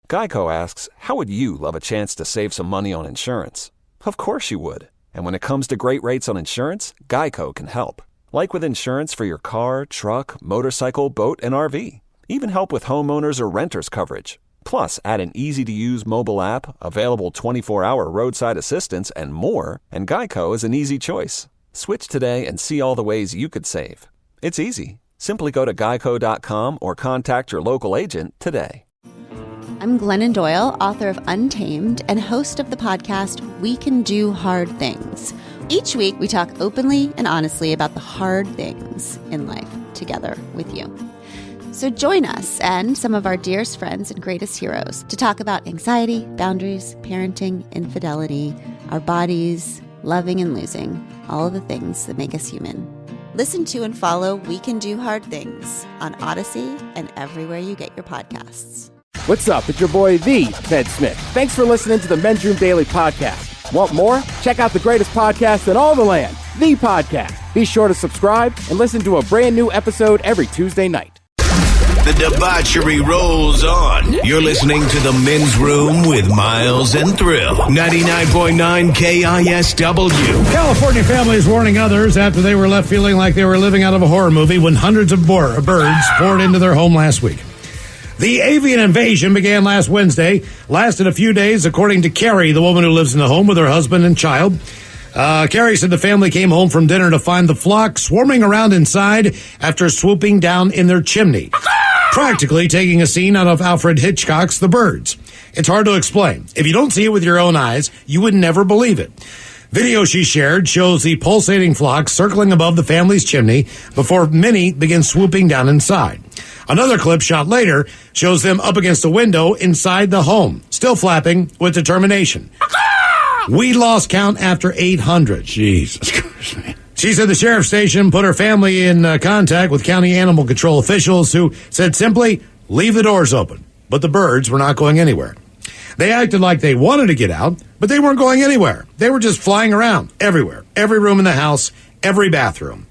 Geico asks, how would you love a chance to save some money on insurance? Of course you would. And when it comes to great rates on insurance, Geico can help. Like with insurance for your car, truck, motorcycle, boat, and RV. Even help with homeowners or renters coverage. Plus, add an easy-to-use mobile app, available 24-hour roadside assistance, and more, and Geico is an easy choice. Switch today and see all the ways you could save. It's easy. Simply go to geico.com or contact your local agent today. I'm Glennon Doyle, author of Untamed and host of the podcast We Can Do Hard Things. Each week, we talk openly and honestly about the hard things in life together with you. So join us and some of our dearest friends and greatest heroes to talk about anxiety, boundaries, parenting, infidelity, our bodies, loving and losing, all of the things that make us human. Listen to and follow We Can Do Hard Things on Odyssey and everywhere you get your podcasts. What's up? It's your boy, The Ted Smith. Thanks for listening to the Men's Room Daily Podcast. Want more? Check out the greatest podcast in all the land, The Podcast. Be sure to subscribe and listen to a brand new episode every Tuesday night. The debauchery rolls on. You're listening to the Men's Room with Miles and Thrill. 99.9 KISW. California families warning others after they were left feeling like they were living out of a horror movie when hundreds of birds poured into their home last week. The avian invasion began last Wednesday, lasted a few days, according to Carrie, the woman who lives in the home with her husband and child. Carrie said the family came home from dinner to find the flock swarming around inside after swooping down in their chimney, practically taking a scene out of Alfred Hitchcock's The Birds. It's hard to explain. If you don't see it with your own eyes, you would never believe it. Video she shared shows the pulsating flock circling above the family's chimney before many begin swooping down inside. Another clip shot later shows them up against a window inside the home, still flapping with determination. We lost count after 800. Jesus Christ, man. She said the sheriff's station put her family in contact with county animal control officials who said simply, leave the doors open. But the birds were not going anywhere. They acted like they wanted to get out, but they weren't going anywhere. They were just flying around everywhere, every room in the house, every bathroom.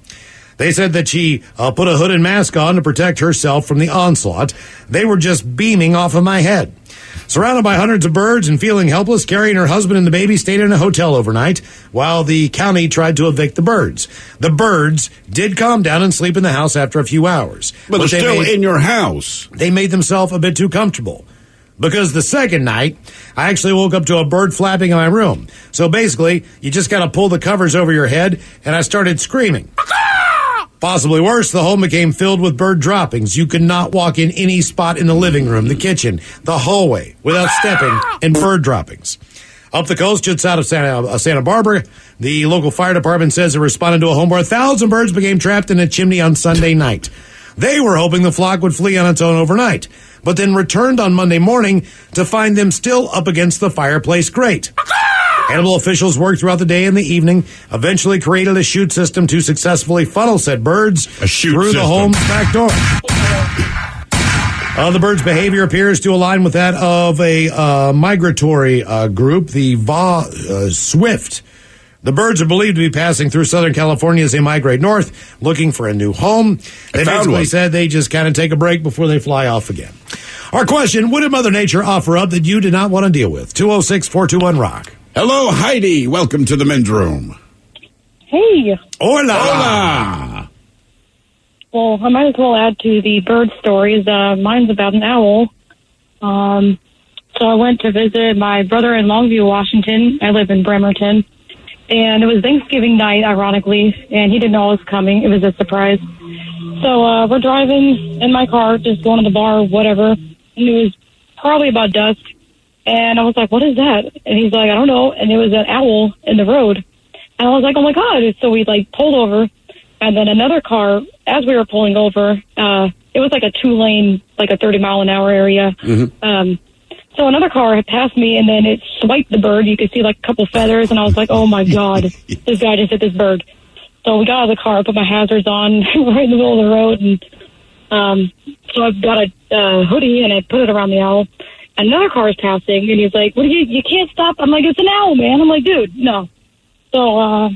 They said that she put a hood and mask on to protect herself from the onslaught. They were just beaming off of my head. Surrounded by hundreds of birds and feeling helpless, Carrie and her husband and the baby stayed in a hotel overnight while the county tried to evict the birds. The birds did calm down and sleep in the house after a few hours. But they're still in your house. They made themselves a bit too comfortable. Because the second night, I actually woke up to a bird flapping in my room. So basically, you just got to pull the covers over your head, and I started screaming. Possibly worse, the home became filled with bird droppings. You could not walk in any spot in the living room, the kitchen, the hallway without stepping in bird droppings. Up the coast, just out of Santa Barbara, the local fire department says it responded to a home where 1,000 birds became trapped in a chimney on Sunday night. They were hoping the flock would flee on its own overnight, but then returned on Monday morning to find them still up against the fireplace grate. Animal officials worked throughout the day and the evening, eventually created a chute system to successfully funnel said birds through the home's back door. The bird's behavior appears to align with that of a migratory group, the Swift. The birds are believed to be passing through Southern California as they migrate north, looking for a new home. They basically said they just kind of take a break before they fly off again. Our question, what did Mother Nature offer up that you did not want to deal with? 206-421-ROCK. Hello, Heidi. Welcome to the Men's Room. Hey. Hola. Hola. Well, I might as well add to the bird stories. Mine's about an owl. So I went to visit my brother in Longview, Washington. I live in Bremerton. And it was Thanksgiving night, ironically, and he didn't know I was coming. It was a surprise. So we're driving in my car, just going to the bar, whatever. And it was probably about dusk. And I was like, what is that? And he's like, I don't know. And it was an owl in the road. And I was like, oh, my God. So we, pulled over. And then another car, as we were pulling over, it was like a 2-lane, like a 30-mile-an-hour area. Mm-hmm. So another car had passed me, and then it swiped the bird. You could see, a couple feathers. And I was like, oh, my God, this guy just hit this bird. So we got out of the car, put my hazards on right in the middle of the road. And so I've got a hoodie, and I put it around the owl. Another car is passing, and he's like, "What? You can't stop." I'm like, "It's an owl, man." I'm like, "Dude, no." So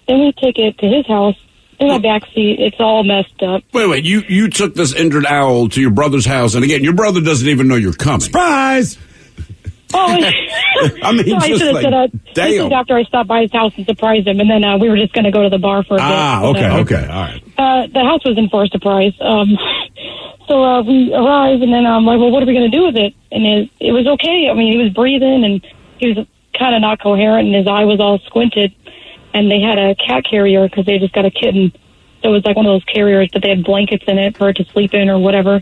then we take it to his house in my backseat. It's all messed up. Wait. You took this injured owl to your brother's house, and again, your brother doesn't even know you're coming. Surprise! Oh, I mean, so I just should have like, said this was after I stopped by his house and surprised him, and then we were just going to go to the bar for a bit. Okay, all right. The house was in for a surprise. So we arrived, and then I'm like, well, what are we going to do with it? And it was okay. I mean, he was breathing, and he was kind of not coherent, and his eye was all squinted. And they had a cat carrier because they just got a kitten. So it was like one of those carriers that they had blankets in it for it to sleep in or whatever.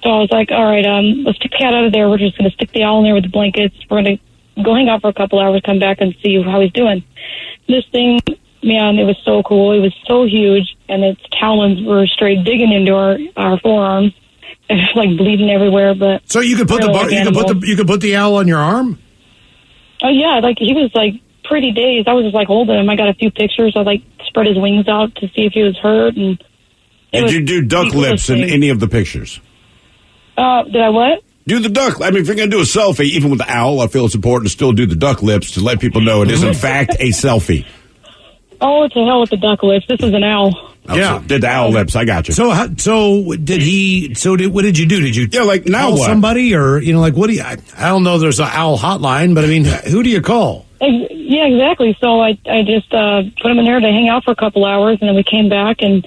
So I was like, all right, let's take the cat out of there. We're just going to stick the owl in there with the blankets. We're going to go hang out for a couple hours, come back and see how he's doing. This thing, man, it was so cool. It was so huge, and its talons were straight digging into our forearms. It was like bleeding everywhere. But so you could put you could put the owl on your arm? Oh, yeah, like he was like pretty dazed. I was just like holding him. I got a few pictures. I like spread his wings out to see if he was hurt. And did you do duck lips in any of the pictures? Did I what? Do the duck. I mean, if you're going to do a selfie, even with the owl, I feel it's important to still do the duck lips to let people know it is in fact a selfie. Oh, to hell with the duck lips. This is an owl. Oh, yeah, so did the owl lips. I got you. So what did you do? Did you like now call what? somebody or like what do you? I don't know. There's an owl hotline, but I mean, who do you call? Yeah, exactly. So I just put him in there to hang out for a couple hours, and then we came back, and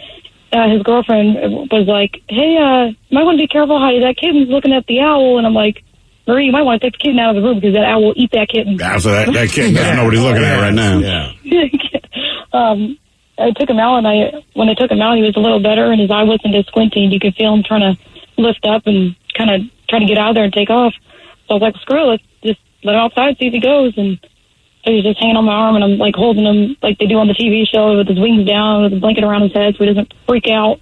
his girlfriend was like, "Hey, you might want to be careful, Heidi. That kitten's looking at the owl." And I'm like, "Marie, you might want to take the kitten out of the room because that owl will eat that kitten." Yeah, so that kitten doesn't know what he's looking at right now. Yeah. I took him out, and when I took him out, he was a little better, and his eye wasn't as squinting. You could feel him trying to lift up and kind of try to get out of there and take off. So I was like, screw it, let's just let him outside, see if he goes. And so he's just hanging on my arm, and I'm like holding him like they do on the TV show with his wings down, with a blanket around his head so he doesn't freak out.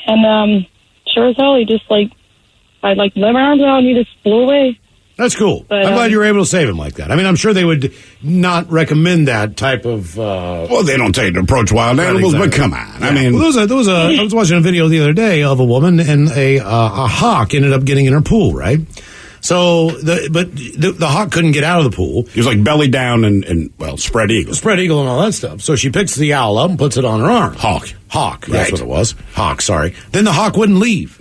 And sure as hell, he just I let my arms out, and he just flew away. That's cool. But, I'm glad you were able to save him like that. I mean, I'm sure they would not recommend that type of. Well, they don't take to approach wild animals, but come on. Yeah. I mean, well, I was watching a video the other day of a woman and a hawk ended up getting in her pool, right? So, the hawk couldn't get out of the pool. He was like belly down and spread eagle. Spread eagle and all that stuff. So she picks the owl up and puts it on her arm. Hawk, right. That's what it was. Hawk, sorry. Then the hawk wouldn't leave.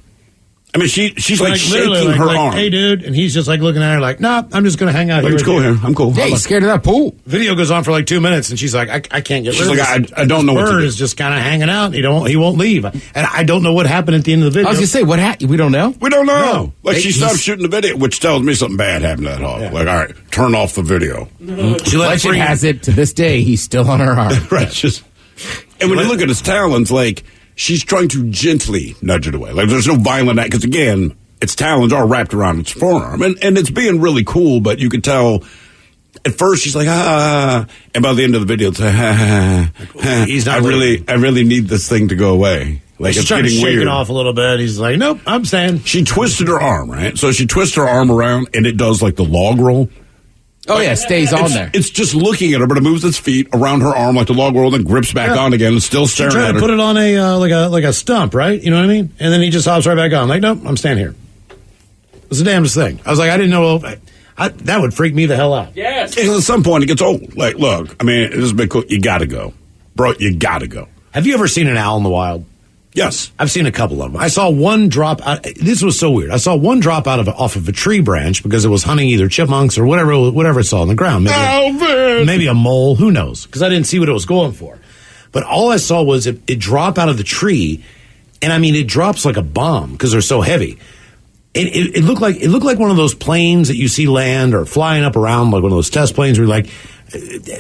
I mean, she's like shaking her arm. Hey, dude. And he's just like looking at her like, nah, I'm just going to hang out here. It's cool here. I'm cool. Yeah, he's scared of that pool. Video goes on for like 2 minutes, and she's like, I can't get rid of this. I don't know what to do. Bird is just kind of hanging out. He won't leave. And I don't know what happened at the end of the video. I was going to say, what happened? We don't know? We don't know. No. Like, she stopped shooting the video, which tells me something bad happened to that hawk. Yeah. Like, all right, turn off the video. Mm-hmm. Legend has it, to this day, he's still on her arm. Right. And when you look at his talons, like, she's trying to gently nudge it away. Like, there's no violent act, because, again, its talons are wrapped around its forearm. And it's being really cool, but you could tell at first she's like, and by the end of the video, it's like, He's not I really need this thing to go away. Like, she's it's trying getting to shake weird. it off a little bit. He's like, nope, I'm staying. She twisted her arm, right? So she twists her arm around, and it does like the log roll. Oh, yeah, it stays on there. It's just looking at her, but it moves its feet around her arm like the log roll, then grips back on again and still staring at her. To put it on a like a stump, right? You know what I mean? And then he just hops right back on. Like, nope, I'm staying here. It's the damnedest thing. I was like, I didn't know. That would freak me the hell out. Yes. And at some point, it gets old. Like, look, I mean, this has been cool. You got to go. Bro, you got to go. Have you ever seen an owl in the wild? Yes. I've seen a couple of them. I saw one drop out. This was so weird. I saw one drop out off of a tree branch because it was hunting either chipmunks or whatever it saw on the ground. Maybe a mole. Who knows? Because I didn't see what it was going for. But all I saw was it drop out of the tree. And I mean, it drops like a bomb because they're so heavy. It looked like one of those planes that you see land or flying up around, like one of those test planes where you're like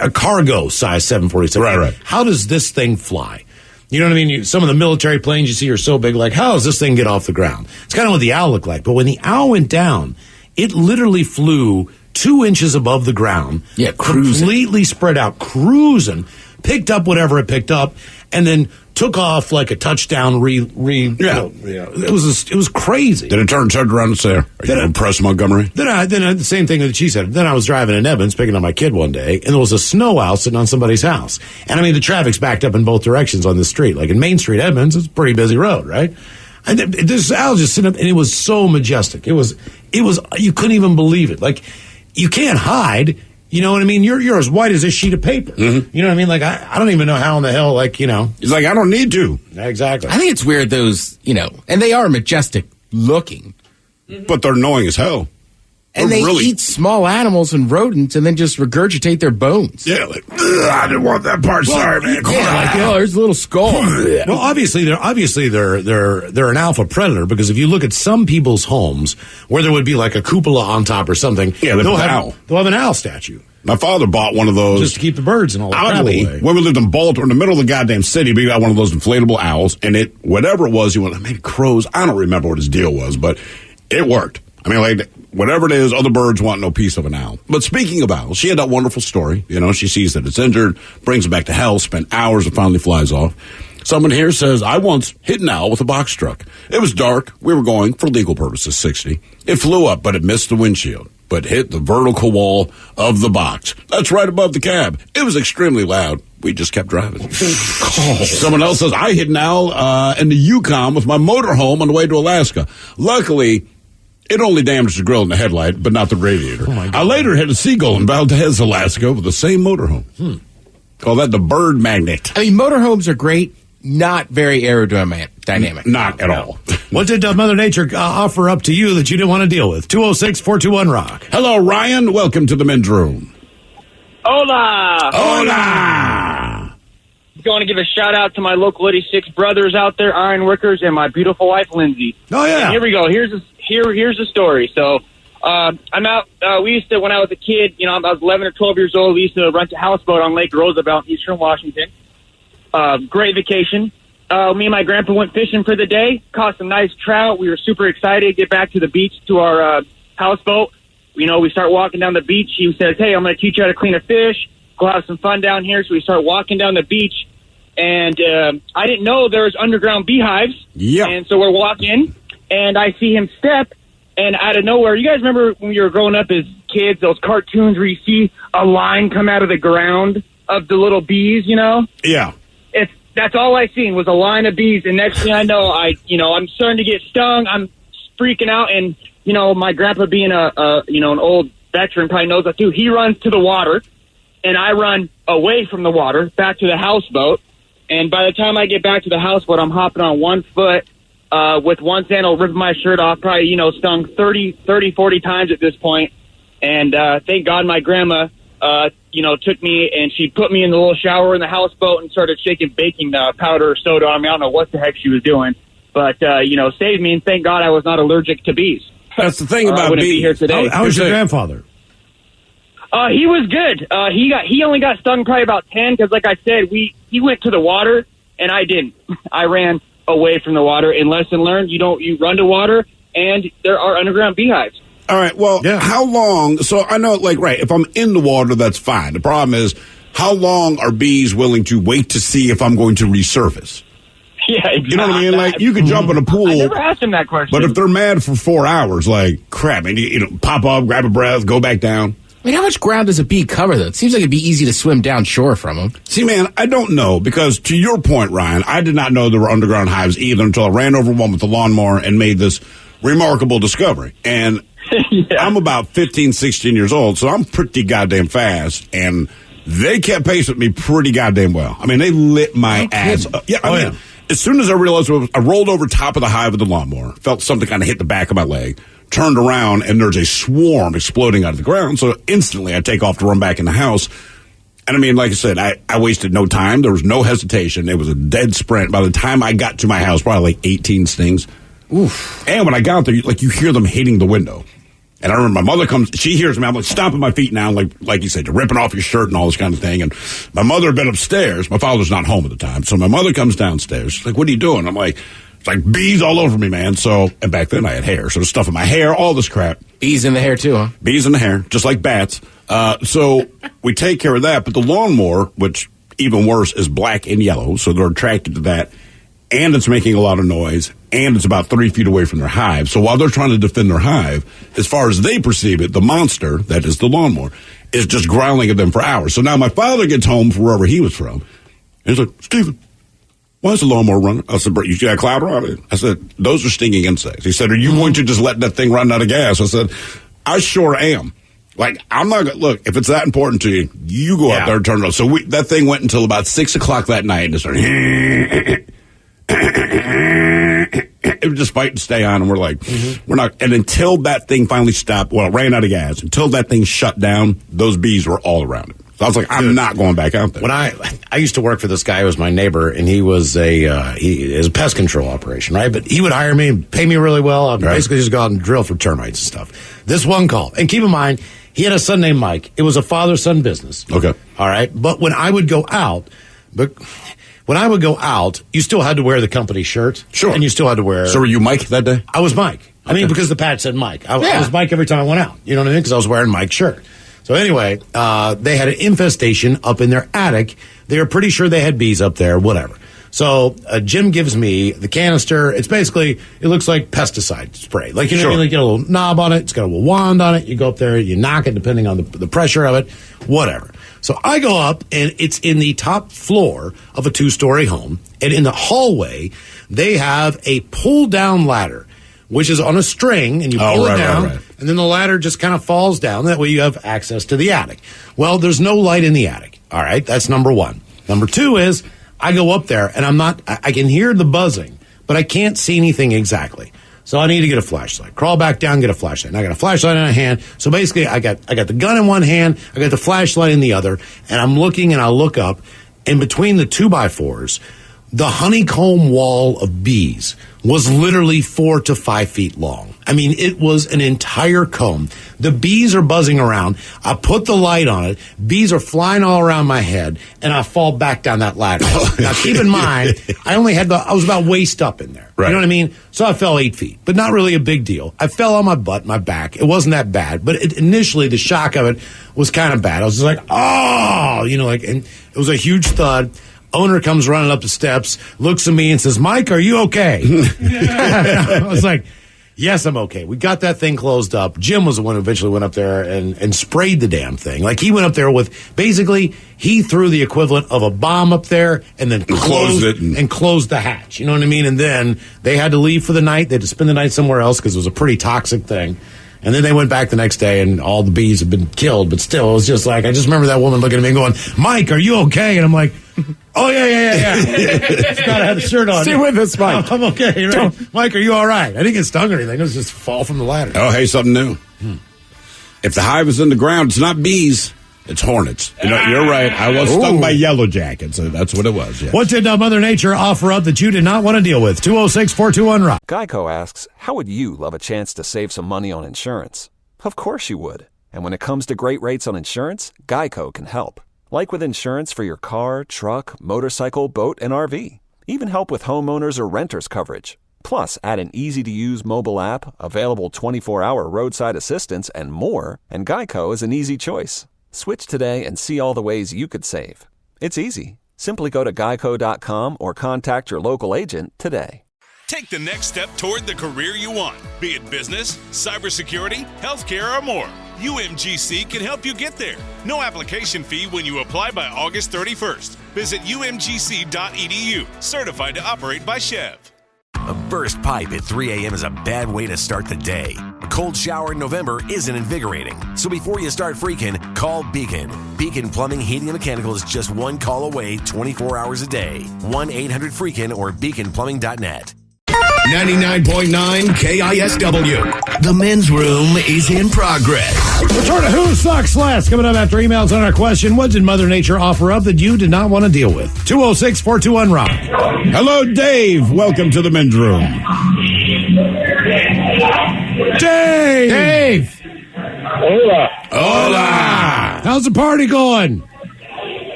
a cargo size 747. Right. How does this thing fly? You know what I mean? Some of the military planes you see are so big, like, how does this thing get off the ground? It's kind of what the owl looked like. But when the owl went down, it literally flew 2 inches above the ground. Yeah, cruising. Completely spread out, cruising, picked up whatever it picked up, and then took off like a touchdown. It was crazy. Did it turned around and say, "Are you impressed, Montgomery?" Then the same thing that she said. Then I was driving in Evans, picking up my kid one day, and there was a snow owl sitting on somebody's house. And I mean, the traffic's backed up in both directions on this street. Like in Main Street, Evans, it's a pretty busy road, right? And this owl just sitting up, and it was so majestic. It was. You couldn't even believe it. Like, you can't hide. You know what I mean? You're as white as this sheet of paper. Mm-hmm. You know what I mean? Like, I don't even know how in the hell, like, you know. He's like, I don't need to. Exactly. I think it's weird, those, and they are majestic looking. But they're annoying as hell. And they eat small animals and rodents and then just regurgitate their bones. Yeah, like, I didn't want that part. Sorry, man. There's a little skull. Well, obviously they're an alpha predator, because if you look at some people's homes where there would be like a cupola on top or something, they'll have an owl statue. My father bought one of those just to keep the birds and all that. Oddly, when we lived in Baltimore, in the middle of the goddamn city, we got one of those inflatable owls, and whatever it was, he went, maybe crows. I don't remember what his deal was, but it worked. I mean, like, whatever it is, other birds want no piece of an owl. But speaking of owls, she had that wonderful story. You know, she sees that it's injured, brings it back to health, spent hours, and finally flies off. Someone here says, I once hit an owl with a box truck. It was dark. We were going, for legal purposes, 60. It flew up, but it missed the windshield, but hit the vertical wall of the box. That's right above the cab. It was extremely loud. We just kept driving. Someone else says, I hit an owl in the Yukon with my motorhome on the way to Alaska. Luckily, it only damaged the grill and the headlight, but not the radiator. I later hit a seagull in Valdez, Alaska with the same motorhome. Call that the bird magnet. I mean, motorhomes are great, not very aerodynamic. Not at all. What did Mother Nature offer up to you that you didn't want to deal with? 206-421-ROCK. Hello, Ryan. Welcome to the men's room. Hola! Hola! Going to give a shout out to my local 86 brothers out there, iron workers, and my beautiful wife, Lindsay. Oh, yeah. And here we go. Here's the story. So, I'm out, we used to, when I was a kid, I was 11 or 12 years old, we used to rent a houseboat on Lake Roosevelt, Eastern Washington. Great vacation. Me and my grandpa went fishing for the day, caught some nice trout. We were super excited to get back to the beach to our houseboat. We start walking down the beach. He says, hey, I'm going to teach you how to clean a fish. Go have some fun down here. So we start walking down the beach, and I didn't know there was underground beehives. Yeah. And so we're walking, and I see him step, and out of nowhere, you guys remember when you were growing up as kids, those cartoons where you see a line come out of the ground of the little bees, Yeah. That's all I seen was a line of bees, and next thing I know, I'm starting to get stung. I'm freaking out, and my grandpa being an old veteran probably knows that too. He runs to the water, and I run away from the water back to the houseboat. And by the time I get back to the houseboat, I'm hopping on 1 foot with one sandal, ripping my shirt off. Probably stung 30, 40 times at this point. And thank God my grandma took me, and she put me in the little shower in the houseboat and started shaking baking powder or soda on me. I don't know what the heck she was doing, but, saved me, and thank God I was not allergic to bees. That's the thing about bees. Be here today. How was your grandfather? He was good. He only got stung probably about 10, because like I said, he went to the water, and I didn't. I ran away from the water, and lesson learned, you run to water, and there are underground beehives. All right, well, How long? So I know, if I'm in the water, that's fine. The problem is, how long are bees willing to wait to see if I'm going to resurface? Yeah, exactly. You know what I mean? Like, you could jump in a pool. I never asked him that question. But if they're mad for 4 hours, crap, and pop up, grab a breath, go back down. I mean, how much ground does a bee cover, though? It seems like it'd be easy to swim down shore from them. See, man, I don't know, because to your point, Ryan, I did not know there were underground hives either until I ran over one with the lawnmower and made this remarkable discovery. And I'm about 15, 16 years old, so I'm pretty goddamn fast, and they kept pace with me pretty goddamn well. I mean, they lit my ass up. Yeah, I mean, as soon as I realized I rolled over top of the hive with the lawnmower, felt something kind of hit the back of my leg, turned around, and there's a swarm exploding out of the ground, so instantly I take off to run back in the house. And I mean, like I said, I wasted no time. There was no hesitation. It was a dead sprint. By the time I got to my house, probably 18 stings. Oof. And when I got there, you hear them hitting the window. And I remember my mother comes, she hears me, I'm stomping my feet now, like you said, you're ripping off your shirt and all this kind of thing. And my mother had been upstairs. My father's not home at the time. So my mother comes downstairs. She's like, what are you doing? I'm like, it's like bees all over me, man. So, and back then I had hair. So there's stuff in my hair, all this crap. Bees in the hair too, huh? Bees in the hair, just like bats. So we take care of that. But the lawnmower, which even worse, is black and yellow. So they're attracted to that. And it's making a lot of noise, and it's about 3 feet away from their hive. So while they're trying to defend their hive, as far as they perceive it, the monster, that is the lawnmower, is just growling at them for hours. So now my father gets home from wherever he was from, and he's like, Stephen, why is the lawnmower running? I said, you see that cloud around it? I said, those are stinging insects. He said, are you going to just let that thing run out of gas? I said, I sure am. I'm not going to, look, if it's that important to you, you go out there and turn it on. So that thing went until about 6 o'clock that night, and it started, it would just fight and stay on, and we're like, we're not. And until that thing finally stopped, well, it ran out of gas. Until that thing shut down, those bees were all around it. So I was like, I'm not going back out there. When I used to work for this guy who was my neighbor, and he was he is a pest control operation, right? But he would hire me and pay me really well. I'd basically just go out and drill for termites and stuff. This one call, and keep in mind, he had a son named Mike. It was a father-son business. Okay. All right. But when I would go out, you still had to wear the company shirt. Sure. And you still had to wear. So were you Mike that day? I was Mike. I mean, because the patch said Mike. I was Mike every time I went out. You know what I mean? Because I was wearing Mike's shirt. So anyway, they had an infestation up in their attic. They were pretty sure they had bees up there, whatever. So Jim gives me the canister. It's basically, it looks like pesticide spray. Like, you know, you get a little knob on it. It's got a little wand on it. You go up there, you knock it depending on the pressure of it, whatever. So I go up, and it's in the top floor of a 2-story home. And in the hallway, they have a pull-down ladder, which is on a string, and you pull it down, and then the ladder just kind of falls down. That way you have access to the attic. Well, there's no light in the attic. All right, that's number one. Number two is, I go up there, and I can hear the buzzing, but I can't see anything exactly. So I need to get a flashlight. Crawl back down, get a flashlight. And I got a flashlight in a hand. So basically, I got the gun in one hand, I got the flashlight in the other, and I'm looking, and I look up, and between the 2x4s, the honeycomb wall of bees was literally 4 to 5 feet long. I mean, it was an entire comb. The bees are buzzing around. I put the light on it. Bees are flying all around my head, and I fall back down that ladder. Now, keep in mind, I was about waist up in there. Right. You know what I mean? So I fell 8 feet, but not really a big deal. I fell on my butt, my back. It wasn't that bad, but initially the shock of it was kind of bad. I was just like, oh, you know, like, and it was a huge thud. Owner comes running up the steps, looks at me and says, Mike, are you okay? I was like, yes, I'm okay. We got that thing closed up. Jim was the one who eventually went up there and sprayed the damn thing. Like, he went up there with, basically, he threw the equivalent of a bomb up there and then closed it and closed the hatch. You know what I mean? And then they had to leave for the night. They had to spend the night somewhere else because it was a pretty toxic thing. And then they went back the next day, and all the bees had been killed. But still, it was just like, I just remember that woman looking at me and going, Mike, are you okay? And I'm like, oh, yeah. Just gotta have the shirt on. Stay with us, Mike. I'm okay. Right? Mike, are you all right? I didn't get stung or anything. It was just fall from the ladder. Oh, hey, something new. If the hive is in the ground, it's not bees. It's hornets. You know, you're right. I was stung by yellow jackets. So that's what it was. Yes. What did Mother Nature offer up that you did not want to deal with? 206-421-ROCK. Geico asks, how would you love a chance to save some money on insurance? Of course you would. And when it comes to great rates on insurance, Geico can help. Like with insurance for your car, truck, motorcycle, boat, and RV. Even help with homeowners or renters coverage. Plus, add an easy-to-use mobile app, available 24-hour roadside assistance, and more, and Geico is an easy choice. Switch today and see all the ways you could save. It's easy. Simply go to geico.com or contact your local agent today. Take the next step toward the career you want, be it business, cybersecurity, healthcare, or more. UMGC can help you get there. No application fee when you apply by August 31st. Visit umgc.edu, certified to operate by Chev. A burst pipe at 3 a.m. is a bad way to start the day. A cold shower in November isn't invigorating. So before you start freaking, call Beacon. Beacon Plumbing, Heating, and Mechanical is just one call away 24 hours a day. 1-800-FREAKIN or beaconplumbing.net. 99.9 KISW. The men's room is in progress. Return to Who Sucks Less coming up after emails on our question, what did Mother Nature offer up that you did not want to deal with? 206-421-ROCK. Hello, Dave. Welcome to the men's room. Dave! Hola. Hola. How's the party going?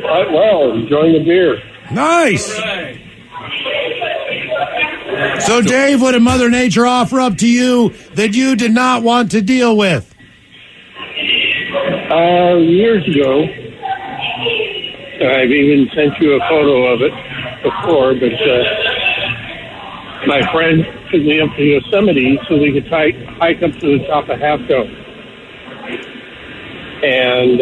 Well, enjoying the beer. Nice. So, Dave, what did Mother Nature offer up to you that you did not want to deal with? Years ago, I've even sent you a photo of it before, but my friend took me up to Yosemite so we could hike up to the top of Half Dome. And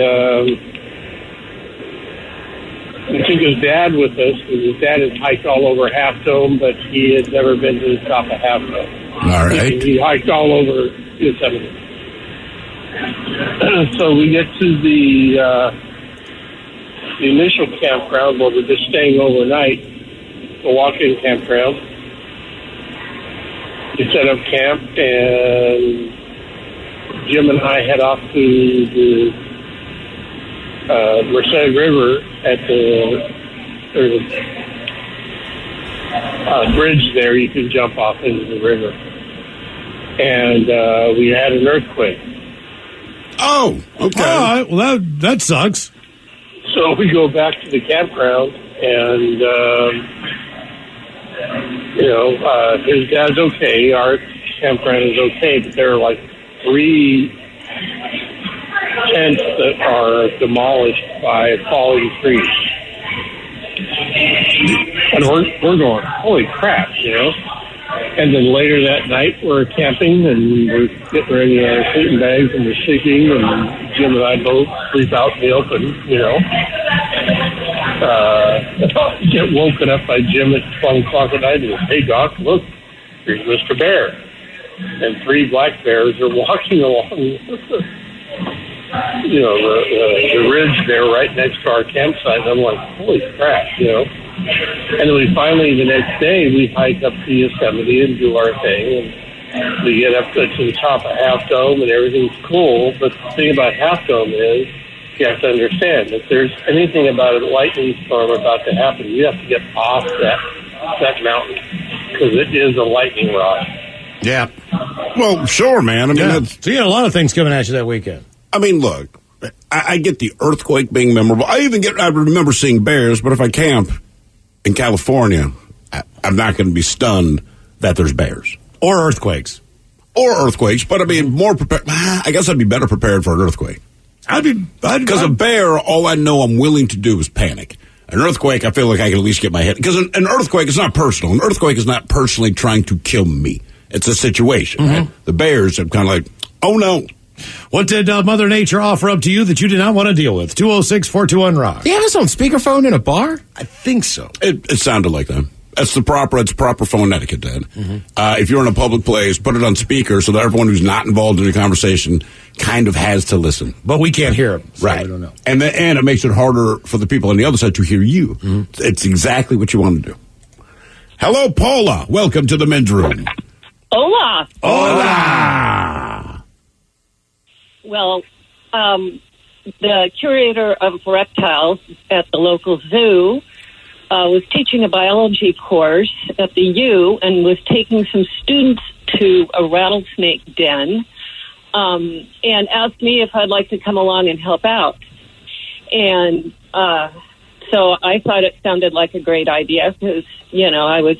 we took his dad with us, because his dad had hiked all over Half Dome, but he had never been to the top of Half Dome. All right. He hiked all over Yosemite. So we get to the initial campground where we're just staying overnight, the walk-in campground. we set up camp, and Jim and I head off to the Merced River at there's a bridge there you can jump off into the river. And we had an earthquake. Oh, okay. All right. Well, that sucks. So we go back to the campground, and, his dad's okay. Our campground is okay, but there are like 3 tents that are demolished by falling trees. And we're going, holy crap, And then later that night, we're camping, and we're getting ready to our sleeping bags, and we're sleeping, and Jim and I both sleep out in the open, Get woken up by Jim at 12 o'clock at night, and goes, hey, Doc, look, here's Mr. Bear. And 3 black bears are walking along, the ridge there right next to our campsite. And I'm like, holy crap, And then we finally, the next day, we hike up to Yosemite and do our thing. And we get up to the top of Half Dome, and everything's cool. But the thing about Half Dome is you have to understand if there's anything about a lightning storm about to happen, you have to get off that mountain because it is a lightning rod. Yeah. Well, sure, man. I mean, so you had a lot of things coming at you that weekend. I mean, look, I get the earthquake being memorable. I remember seeing bears, but if I camp in California, I'm not going to be stunned that there's bears. Or earthquakes. But I mean, more prepared. I guess I'd be better prepared for an earthquake. Because a bear, all I know I'm willing to do is panic. An earthquake, I feel like I can at least get my head. Because an earthquake is not personal. An earthquake is not personally trying to kill me. It's a situation, right? The bears are kind of like, oh no. What did Mother Nature offer up to you that you did not want to deal with? 206-421-ROCK. Do you have us on speakerphone in a bar? I think so. It sounded like that. It's proper phone etiquette, Dad. If you're in a public place, put it on speaker so that everyone who's not involved in the conversation kind of has to listen. But we can't hear them, so right? We don't know. And it makes it harder for the people on the other side to hear you. It's exactly what you want to do. Hello, Paula. Welcome to the men's room. Hola. Hola. Well, the curator of reptiles at the local zoo was teaching a biology course at the U and was taking some students to a rattlesnake den and asked me if I'd like to come along and help out. And so I thought it sounded like a great idea because, I was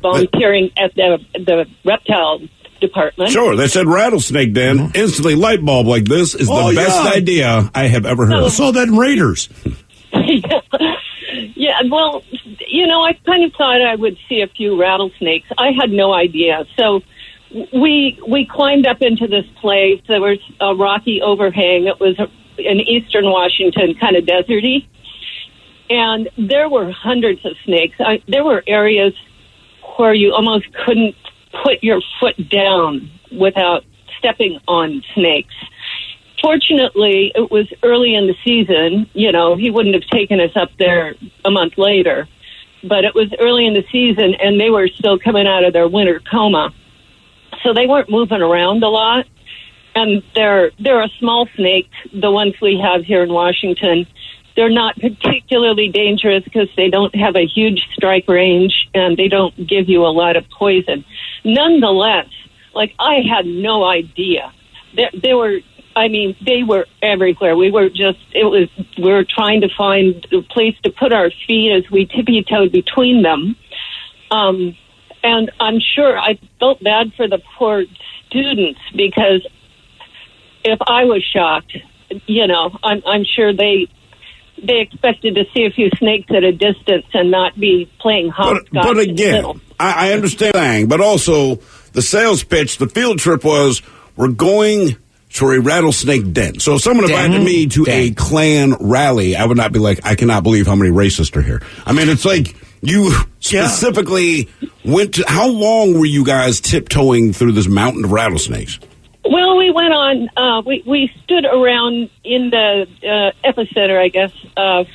volunteering at the reptile department. Sure, they said rattlesnake den. Instantly, light bulb like this is the best idea I have ever heard. I saw that in Raiders. Yeah, well, I kind of thought I would see a few rattlesnakes. I had no idea. So we climbed up into this place. There was a rocky overhang. It was in eastern Washington, kind of deserty. And there were hundreds of snakes. There were areas where you almost couldn't put your foot down without stepping on snakes. Fortunately, it was early in the season. He wouldn't have taken us up there a month later. But it was early in the season, and they were still coming out of their winter coma. So they weren't moving around a lot. And they're a small snake, the ones we have here in Washington. They're not particularly dangerous because they don't have a huge strike range, and they don't give you a lot of poison. Nonetheless, I had no idea. They were everywhere. We were trying to find a place to put our feet as we tippy-toed between them. And I'm sure I felt bad for the poor students because if I was shocked, I'm sure they expected to see a few snakes at a distance and not be playing hopscotch. But again, I understand, but also the sales pitch, the field trip was, we're going to a rattlesnake den. So if someone invited me to a Klan rally, I would not be like, I cannot believe how many racists are here. I mean, it's like you specifically went to, how long were you guys tiptoeing through this mountain of rattlesnakes? Well, we went on, we stood around in the epicenter, I guess,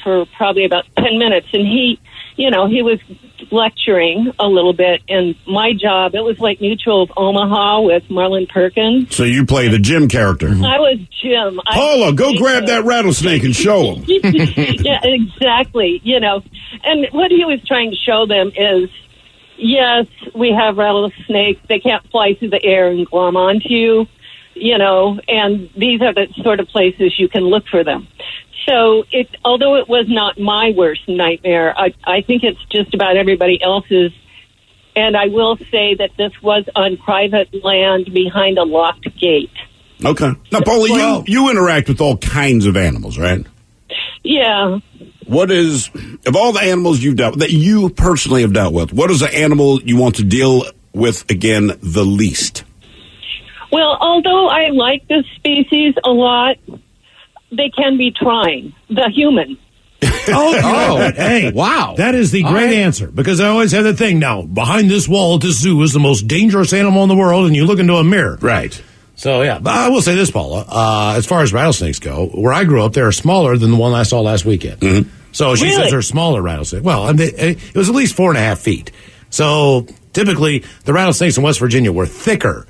for probably about 10 minutes. And he he was lecturing a little bit. And my job, it was like Mutual of Omaha with Marlon Perkins. So you play the Jim character. I was Jim. Paula, go grab that rattlesnake and show him. Yeah, exactly. And what he was trying to show them is, yes, we have rattlesnakes. They can't fly through the air and glom onto you, and these are the sort of places you can look for them. So although it was not my worst nightmare, I think it's just about everybody else's. And I will say that this was on private land behind a locked gate. Okay. Now, Paula, you interact with all kinds of animals, right? Yeah. What is, of all the animals you've dealt with, that you personally have dealt with, what is the animal you want to deal with, again, the least? Well, although I like this species a lot, they can be trying. The human. Hey, wow. That is the great answer, because I always have the thing, now, behind this wall at this zoo is the most dangerous animal in the world, and you look into a mirror. Right. So, yeah. But I will say this, Paula, as far as rattlesnakes go, where I grew up, they're smaller than the one I saw last weekend. Mm-hmm. So she says they're smaller rattlesnakes. Well, and it was at least 4.5 feet. So typically, the rattlesnakes in West Virginia were thicker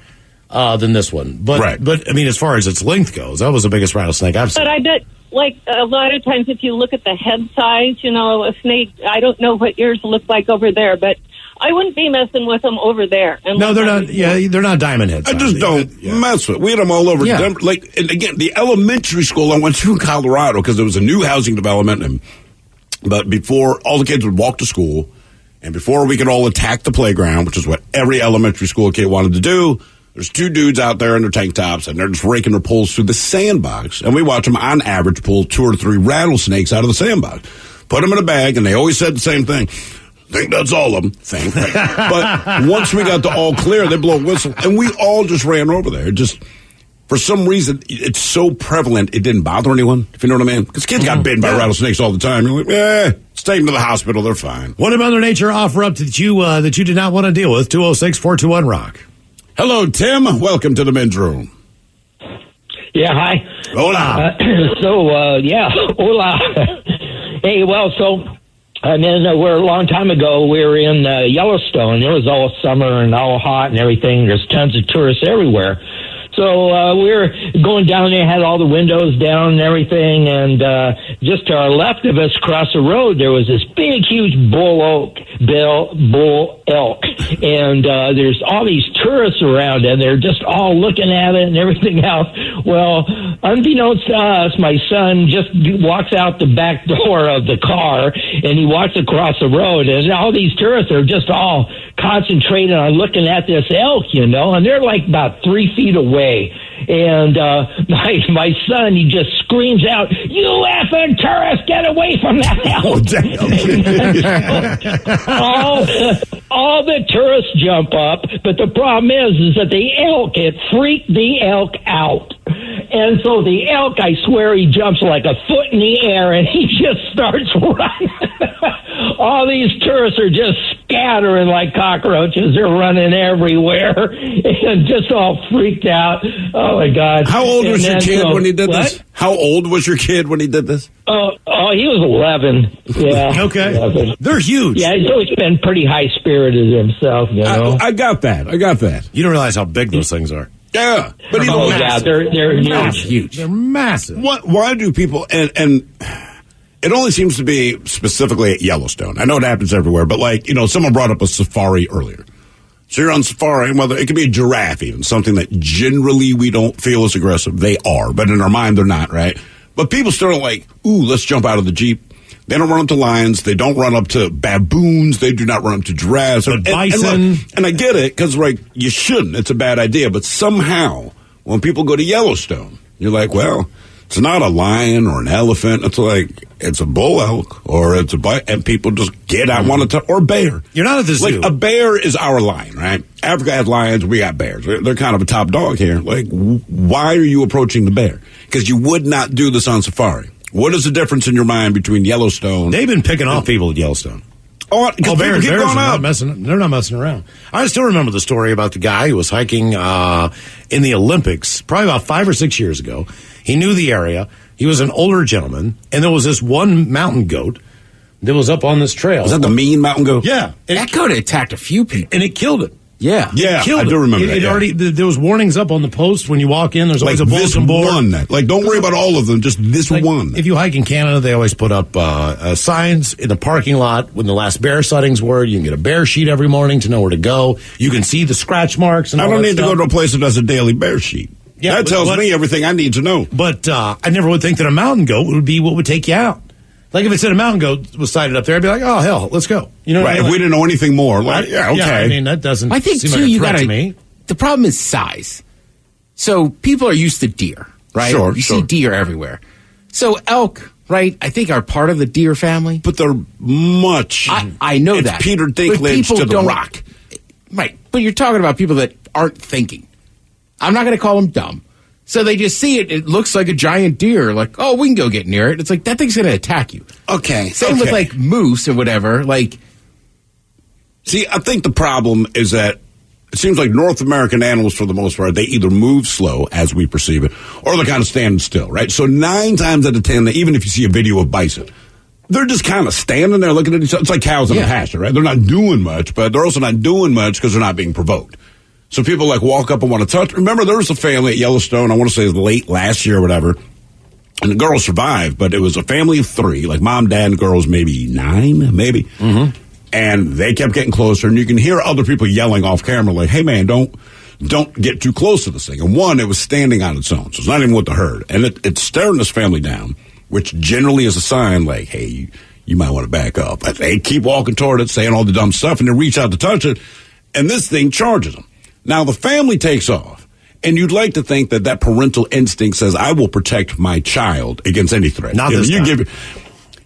than this one. But, but I mean, as far as its length goes, that was the biggest rattlesnake I've seen. But I bet, like, a lot of times if you look at the head size, a snake, I don't know what yours look like over there, but I wouldn't be messing with them over there. No, they're not. Yeah, they're not diamond heads. I just don't mess with. We had them all over Denver. Like, and again, the elementary school I went to in Colorado, because there was a new housing development, but before all the kids would walk to school, and before we could all attack the playground, which is what every elementary school kid wanted to do, there's two dudes out there in their tank tops, and they're just raking their poles through the sandbox, and we watch them on average pull 2 or 3 rattlesnakes out of the sandbox, put them in a bag, and they always said the same thing. Think that's all of them. Think. But once we got the all clear, they blow a whistle, and we all just ran over there. Just for some reason, it's so prevalent, it didn't bother anyone, if you know what I mean. Because kids got bitten by rattlesnakes all the time. You're like, let's take them to the hospital. They're fine. What did Mother Nature offer up that you did not want to deal with? 206-421-ROCK. Hello, Tim. Welcome to the men's room. Yeah, hi. Hola. Hola. Hey, well, we're a long time ago, we were in Yellowstone. It was all summer and all hot and everything. There's tons of tourists everywhere. So we were going down there, had all the windows down and everything, and just to our left of us, across the road, there was this big, huge bull elk, and there's all these tourists around, and they're just all looking at it and everything else. Well, unbeknownst to us, my son just walks out the back door of the car, and he walks across the road, and all these tourists are just all concentrated on looking at this elk, and they're like about 3 feet away. And my son, he just screams out, "You effing tourist, get away from that elk!" all the tourists jump up, but the problem is that it freaked the elk out. And so the elk, I swear, he jumps like a foot in the air, and he just starts running. All these tourists are just scattering like cockroaches. They're running everywhere and just all freaked out. Oh, my God. How old was your kid when he did this? How old was your kid when he did this? Oh, he was 11. Yeah. Okay. 11. They're huge. Yeah, he's always been pretty high-spirited himself, I got that. You don't realize how big those things are. Yeah, but they're huge. They're massive. Why do people and it only seems to be specifically at Yellowstone. I know it happens everywhere, but someone brought up a safari earlier. So you're on safari, and whether it could be a giraffe, even something that generally we don't feel is aggressive. They are, but in our mind they're not, right? But people still are like, ooh, let's jump out of the Jeep. They don't run up to lions. They don't run up to baboons. They do not run up to giraffes. Or bison. And I get it, because you shouldn't. It's a bad idea. But somehow, when people go to Yellowstone, you're like, well, it's not a lion or an elephant. It's like, it's a bull elk, or it's and people just get out, or a bear. You're not at the zoo. Like, a bear is our lion, right? Africa has lions. We got bears. They're kind of a top dog here. Like, why are you approaching the bear? Because you would not do this on safari. What is the difference in your mind between Yellowstone? They've been picking off people at Yellowstone. Bears are not messing. They're not messing around. I still remember the story about the guy who was hiking in the Olympics, probably about 5 or 6 years ago. He knew the area. He was an older gentleman, and there was this one mountain goat that was up on this trail. Was that the mean mountain goat? Yeah. That goat attacked a few people. And it killed it. Yeah. Yeah, Killed I do remember that. It yeah. already, there was warnings up on the post when you walk in. There's always like a this bulletin board. one. Like, don't worry about all of them, just this one. If you hike in Canada, they always put up signs in the parking lot when the last bear sightings were. You can get a bear sheet every morning to know where to go. You can see the scratch marks. And I all don't that need to stuff. go to a place that does a daily bear sheet. Yeah, that tells me everything I need to know. But I never would think that a mountain goat would be what would take you out. Like if it said a mountain goat was sighted up there, I'd be like, oh, hell, let's go. You know what I mean? If we didn't know anything more, like, yeah, okay. Yeah, I mean, that doesn't I think, seem too, like a you threat gotta, to me. the problem is size. So people are used to deer, right? Sure, You see deer everywhere. So elk, right, I think are part of the deer family. But they're much. I know it's that. Peter But Dinklage people to the don't- Rock. Right. But you're talking about people that aren't thinking. I'm not going to call them dumb. So they just see it. It looks like a giant deer. Like, oh, we can go get near it. It's like, that thing's going to attack you. Okay. Same with like moose or whatever. Like, see, I think the problem is that it seems like North American animals, for the most part, they either move slow as we perceive it, or they're kind of standing still, right? So 9 times out of 10, even if you see a video of bison, they're just kind of standing there looking at each other. It's like cows in a pasture, right? They're not doing much, but they're also not doing much because they're not being provoked. So people like walk up and want to touch. Remember, there was a family at Yellowstone, I want to say it was late last year or whatever, and the girl survived, but it was a family of 3, like mom, dad, and girls maybe 9, maybe. Mm-hmm. And they kept getting closer, and you can hear other people yelling off camera like, hey, man, don't get too close to this thing. And one, it was standing on its own, so it's not even with the herd. And it's staring this family down, which generally is a sign like, hey, you might want to back up. But they keep walking toward it, saying all the dumb stuff, and they reach out to touch it, and this thing charges them. Now, the family takes off, and you'd like to think that that parental instinct says, I will protect my child against any threat. Not this time.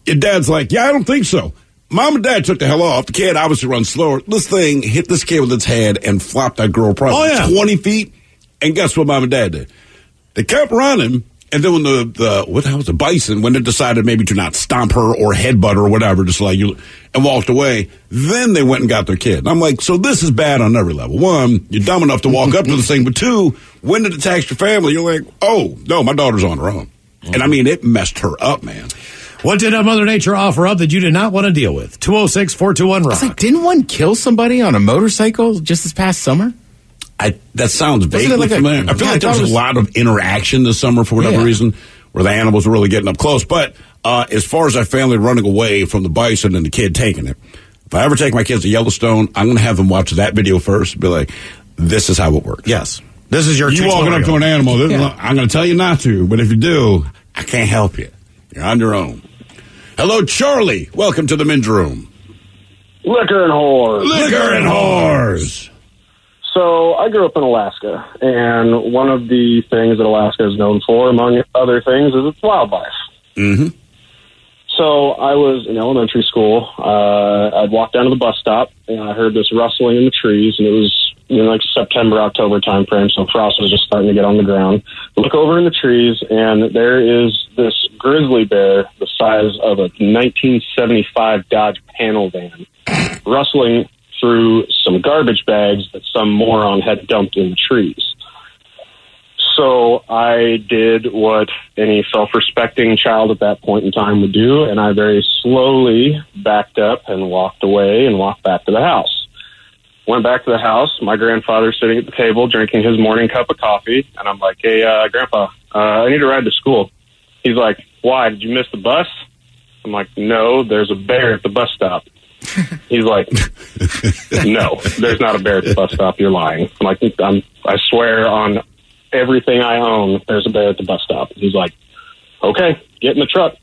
Your dad's like, yeah, I don't think so. Mom and dad took the hell off. The kid obviously runs slower. This thing hit this kid with its head and flopped that girl probably 20 feet. And guess what mom and dad did? They kept running. And then when what the hell was the bison, when they decided maybe to not stomp her or headbutt her or whatever, just like you, and walked away, then they went and got their kid. And I'm like, so this is bad on every level. 1, you're dumb enough to walk up to this thing. But 2, when it attacks your family, you're like, oh, no, my daughter's on her own. And I mean, it messed her up, man. What did Mother Nature offer up that you did not want to deal with? 206-421-ROCK. it's like, didn't one kill somebody on a motorcycle just this past summer? That sounds vaguely like familiar. I feel like there was a lot of interaction this summer for whatever reason, where the animals were really getting up close. But as far as our family running away from the bison and the kid taking it, if I ever take my kids to Yellowstone, I'm going to have them watch that video first and be like, this is how it works. Yes. This is your You walking up to an animal, I'm going to tell you not to, but if you do, I can't help you. You're on your own. Hello, Charlie. Welcome to the men's room. Liquor and whores. Liquor and whores. So I grew up in Alaska, and one of the things that Alaska is known for, among other things, is its wildlife. Mm-hmm. So I was in elementary school. I'd walk down to the bus stop, and I heard this rustling in the trees, and it was like September, October time frame, so frost was just starting to get on the ground. Look over in the trees, and there is this grizzly bear the size of a 1975 Dodge panel van rustling through some garbage bags that some moron had dumped in the trees. So I did what any self-respecting child at that point in time would do, and I very slowly backed up and walked away and walked back to the house. Went back to the house, my grandfather's sitting at the table drinking his morning cup of coffee, and I'm like, hey, Grandpa, I need to ride to school. He's like, why, did you miss the bus? I'm like, no, there's a bear at the bus stop. He's like, no, there's not a bear at the bus stop. You're lying. I'm like, I swear on everything I own, there's a bear at the bus stop. He's like, okay, get in the truck.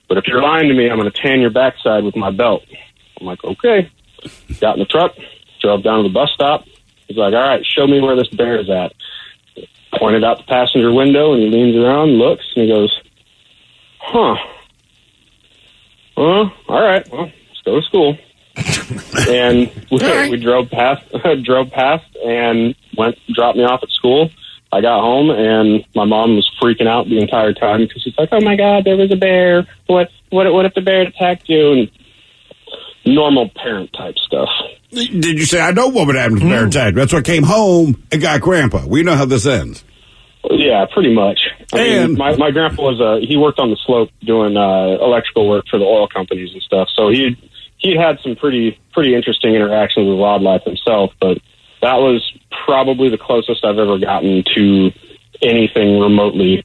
But if you're lying to me, I'm going to tan your backside with my belt. I'm like, okay. Got in the truck, drove down to the bus stop. He's like, all right, show me where this bear is at. Pointed out the passenger window, and he leans around, looks, and he goes, huh. Well, all right, well, let's go to school. And we drove past and dropped me off at school. I got home, and my mom was freaking out the entire time because she's like, oh, my God, there was a bear. What if the bear attacked you? And normal parent-type stuff. Did you say, I know what would happen if the bear attacked? That's why I came home and got Grandpa. We know how this ends. Yeah, pretty much. I mean, my grandpa he worked on the slope doing electrical work for the oil companies and stuff. So he had some pretty interesting interactions with wildlife himself. But that was probably the closest I've ever gotten to anything remotely.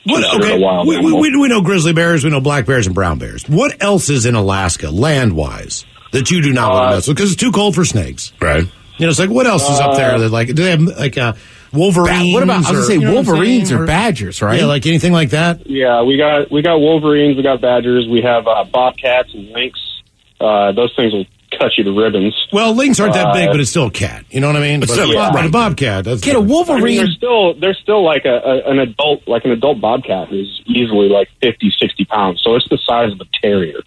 Okay, we know grizzly bears, we know black bears and brown bears. What else is in Alaska, land-wise, that you do not want to mess with? Because it's too cold for snakes. Right. You know, it's like, what else is up there? That do they have, like, wolverines? What about, I was going to say, wolverines or badgers, right? Yeah, like anything like that? Yeah, we got wolverines, we got badgers, we have bobcats and lynx. Those things will cut you to ribbons. Well, lynx aren't that big, but it's still a cat. You know what I mean? But a bobcat. That's a wolverine. I mean, they're still like an adult bobcat who's easily like 50, 60 pounds. So it's the size of a terrier.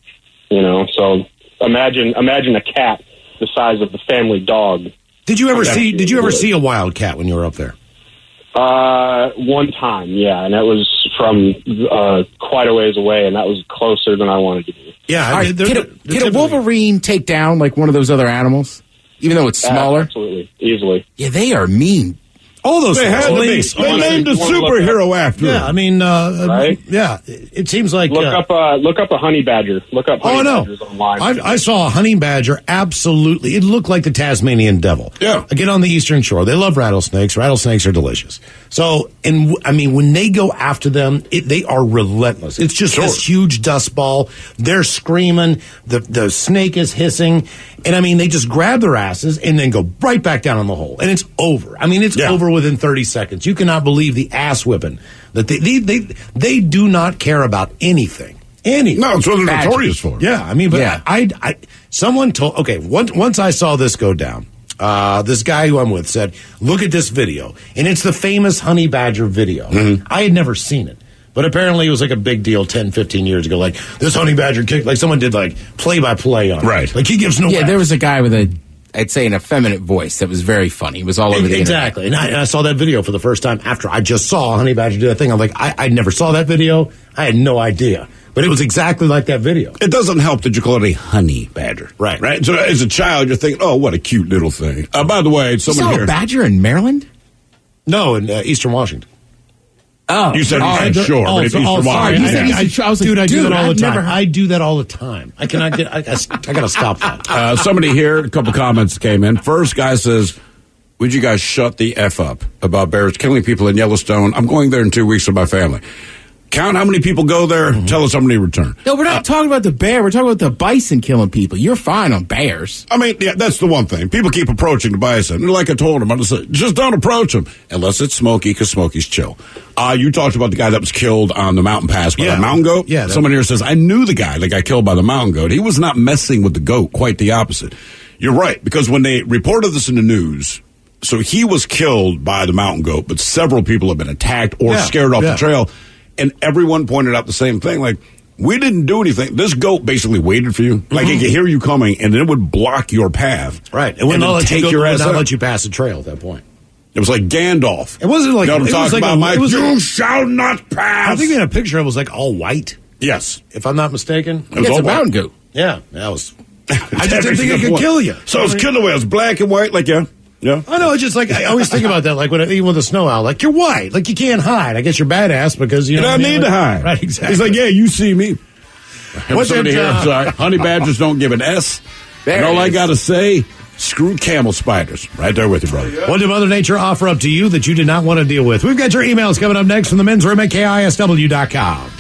You know, so imagine a cat the size of the family dog. Did you ever see a wild cat when you were up there? One time, yeah, and that was from quite a ways away, and that was closer than I wanted to be. Yeah, right, can a wolverine take down like one of those other animals, even though it's smaller? Absolutely, easily. Yeah, they are mean. All those they named a superhero after. Yeah, I mean, right? Yeah, it seems like look up a honey badger. Look up honey badgers online. I saw a honey badger. Absolutely, it looked like the Tasmanian devil. Yeah, again on the Eastern Shore, they love rattlesnakes. Rattlesnakes are delicious. So, I mean, when they go after them, they are relentless. It's just this huge dust ball. They're screaming. The snake is hissing, and I mean, they just grab their asses and then go right back down in the hole, and it's over. I mean, it's over within 30 seconds. You cannot believe the ass whipping that they do not care about anything. No, it's what they're notorious for. Yeah, I mean, but someone told. Okay, once I saw this go down, this guy who I'm with said, "Look at this video," and it's the famous honey badger video. Mm-hmm. I had never seen it. But apparently it was like a big deal 10, 15 years ago. Like, this honey badger kicked, like someone did like play-by-play on it. Right. Like, he gives no there was a guy with I'd say an effeminate voice that was very funny. It was all over the internet. Exactly. And I saw that video for the first time after I just saw honey badger do that thing. I'm like, I never saw that video. I had no idea. But it was exactly like that video. It doesn't help that you call it a honey badger. Right. So as a child, you're thinking, oh, what a cute little thing. By the way, someone you saw a badger in Maryland? No, in Eastern Washington. Oh, you said Eastern Shore, but it's Eastern Washington. Dude, I do that all the time. I do that all the time. I cannot get. I got to stop that. Somebody here, a couple comments came in. First guy says, "Would you guys shut the f up about bears killing people in Yellowstone? I'm going there in 2 weeks with my family. Count how many people go there. Mm-hmm. Tell us how many return." No, we're not talking about the bear. We're talking about the bison killing people. You're fine on bears. I mean, yeah, that's the one thing. People keep approaching the bison. And like I told them, I said, just don't approach them unless it's Smokey, because Smokey's chill. You talked about the guy that was killed on the mountain pass by the mountain goat. Yeah. Someone here says, I knew the guy that got killed by the mountain goat. He was not messing with the goat, quite the opposite. You're right, because when they reported this in the news, so he was killed by the mountain goat, but several people have been attacked or scared off the trail. And everyone pointed out the same thing. Like, we didn't do anything. This goat basically waited for you. Like, it could hear you coming, and it would block your path. Right. It would not let you pass the trail at that point. It was like Gandalf. It wasn't like... You know what I'm talking about, Mike? You shall not pass. I think in a picture it was like all white. Yes. If I'm not mistaken. It was all a mountain goat. Yeah. That was... I just didn't think it could kill you. So it was killed away. It was black and white, like, yeah. I know, it's just like, I always think about that, like, even with a snow owl, like, you're white, like, you can't hide. I guess you're badass because, you don't need to hide. Right, exactly. He's like, yeah, you see me. Somebody here, I'm sorry, honey badgers don't give an S. And all I got to say, screw camel spiders. Right there with you, brother. What did Mother Nature offer up to you that you did not want to deal with? We've got your emails coming up next from the men's room at KISW.com.